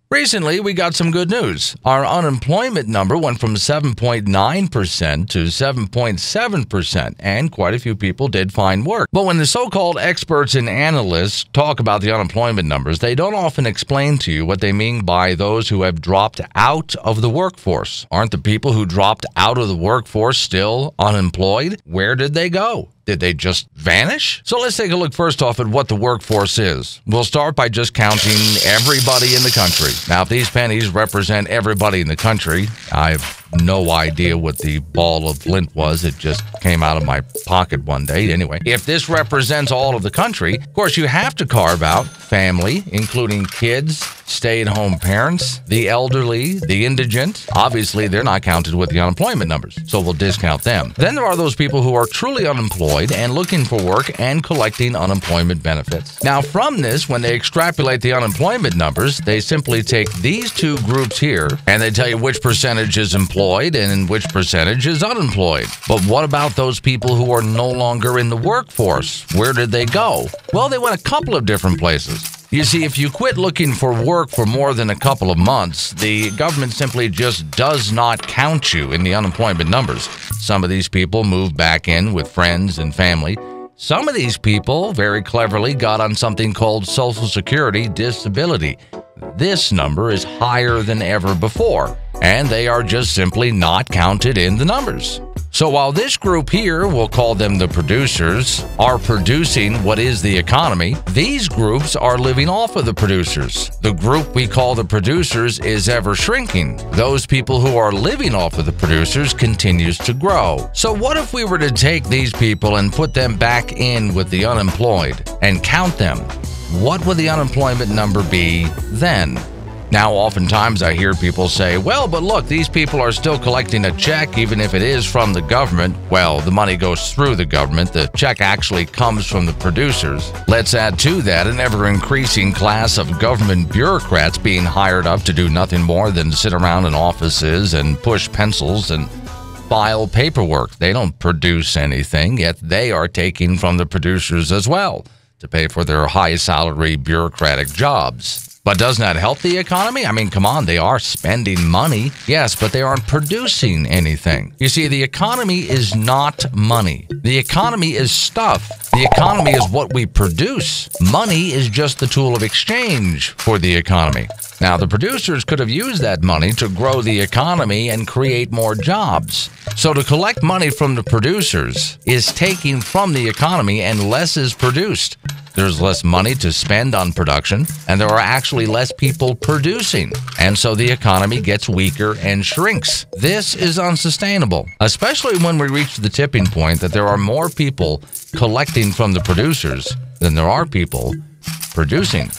Recently, we got some good news. Our unemployment number went from 7.9% to 7.7%, and quite a few people did find work. But when the so-called experts and analysts talk about the unemployment numbers, they don't often explain to you what they mean by those who have dropped out of the workforce. Aren't the people who dropped out of the workforce still unemployed? Where did they go? Did they just vanish? So let's take a look first off at what the workforce is. We'll start by just counting everybody in the country. Now, if these pennies represent everybody in the country, I have no idea what the ball of flint was. It just came out of my pocket one day. Anyway, if this represents all of the country, of course, you have to carve out family, including kids, stay-at-home parents, the elderly, the indigent. Obviously, they're not counted with the unemployment numbers, so we'll discount them. Then there are those people who are truly unemployed and looking for work and collecting unemployment benefits. Now, from this, when they extrapolate the unemployment numbers, they simply take these two groups here and they tell you which percentage is employed and which percentage is unemployed. But what about those people who are no longer in the workforce? Where did they go? Well, they went a couple of different places. You see, if you quit looking for work for more than a couple of months, the government simply just does not count you in the unemployment numbers. Some of these people moved back in with friends and family. Some of these people very cleverly got on something called Social Security disability. This number is higher than ever before, and they are just simply not counted in the numbers. So while this group here, we'll call them the producers, are producing what is the economy, these groups are living off of the producers. The group we call the producers is ever shrinking. Those people who are living off of the producers continues to grow. So what if we were to take these people and put them back in with the unemployed and count them? What would the unemployment number be then? Now, oftentimes I hear people say, well, but look, these people are still collecting a check even if it is from the government. Well, the money goes through the government. The check actually comes from the producers. Let's add to that an ever-increasing class of government bureaucrats being hired up to do nothing more than sit around in offices and push pencils and file paperwork. They don't produce anything, yet they are taking from the producers as well to pay for their high-salary bureaucratic jobs. But doesn't that help the economy? I mean, come on, they are spending money. Yes, but they aren't producing anything. You see, the economy is not money. The economy is stuff. The economy is what we produce. Money is just the tool of exchange for the economy. Now, the producers could have used that money to grow the economy and create more jobs. So to collect money from the producers is taking from the economy and less is produced. There's less money to spend on production, and there are actually less people producing. And so the economy gets weaker and shrinks. This is unsustainable, especially when we reach the tipping point that there are more people collecting from the producers than there are people producing.